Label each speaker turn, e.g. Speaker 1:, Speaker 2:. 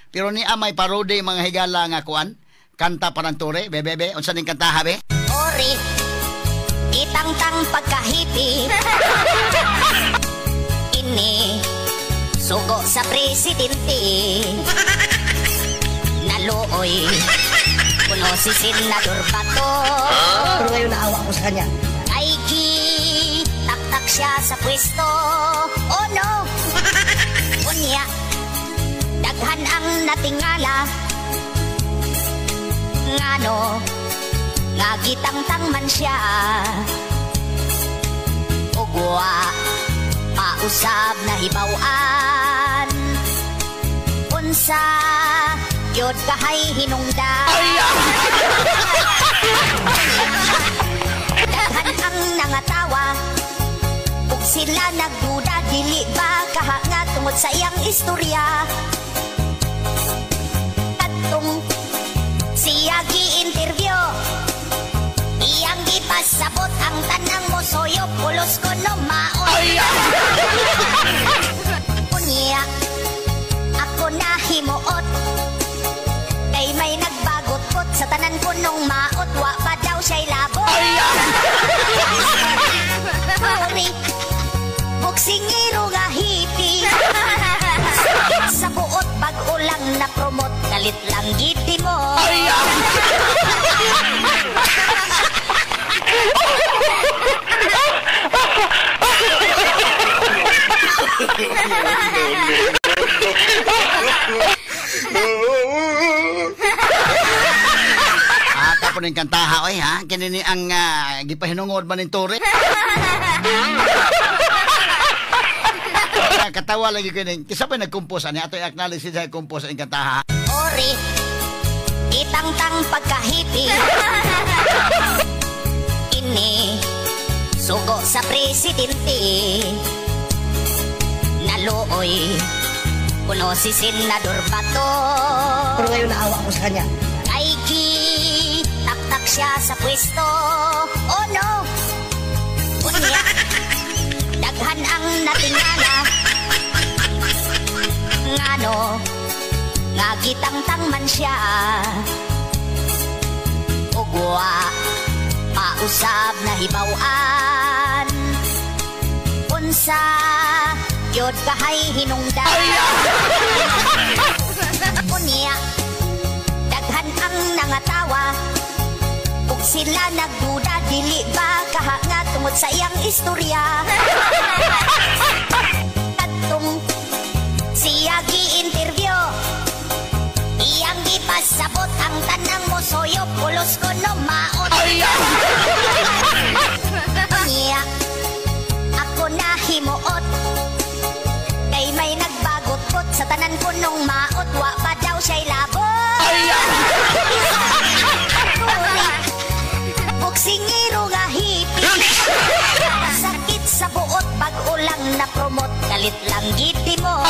Speaker 1: Pero ni amay parody mga higala nga kuan. Kanta pa ng tore, bebe, unsa ning kanta ha, be?
Speaker 2: Ori, itang-tang pagkahipi. Ini, sugo sa presidente. Naluoy, kuno si Senador Bato.
Speaker 3: Pero ngayon naawa ko sa kanya.
Speaker 2: Ay tak-tak siya sa pwesto. Oh no! Unya, daghan ang natingala. Ngano, nga gitang-tang man siya. Ugwa, pausab na hibawan. Unsa, yod kahay hinungdan. Daghan ang nangatawa. Ug sila nagduda, dili ba kahanga tungod sa iyang istorya. Katong siya gi-interview, iyang gipasabot ang tanang mo soyo, pulos ko no maon. Unya, ako na himuot, kay may nagbagot-kot sa tanan ko nung maot, wa pa daw siya'y labot. Sorry, buksingiro nga hipi. Sa buot bag-o lang na promote, kalit lang giti mo.
Speaker 1: Tapos ng kantaha, oy ha? Kinini ang gipahinungod man ng tore. Katawa lagi ko ning kisa pa nagkumpos ani ato i-acknowledge sa kumpos ang kantaha.
Speaker 2: Ori, itang-tang pagkahipi. Ini, sugo sa presidente. Naluoy, kuno si Senador Bato.
Speaker 3: Pero ngayon naawa ko sa kanya.
Speaker 2: Ay tak-tak siya sa pwesto. Oh no! Unya, daghan ang natingala. Ngano, nga gitang-tang man siya. Ugwa, pausab na hibawan. Unsa, yod kahay hinungdan. Unya, daghan ang nangatawa. Ug sila nagduda, dili ba kahanga tungod sa iyang istorya. Katong siya gi-interview, iyang gipasabot ang tanang mo soyo, pulos ko no maot. Unya, ako na himuot, kay may nagbagot-kot sa tanan ko nung maot, wa pa daw siya'y labot. Buksingiro nga hipi. Sakit sa buot, bag-o lang na promote, kalit lang giti mo.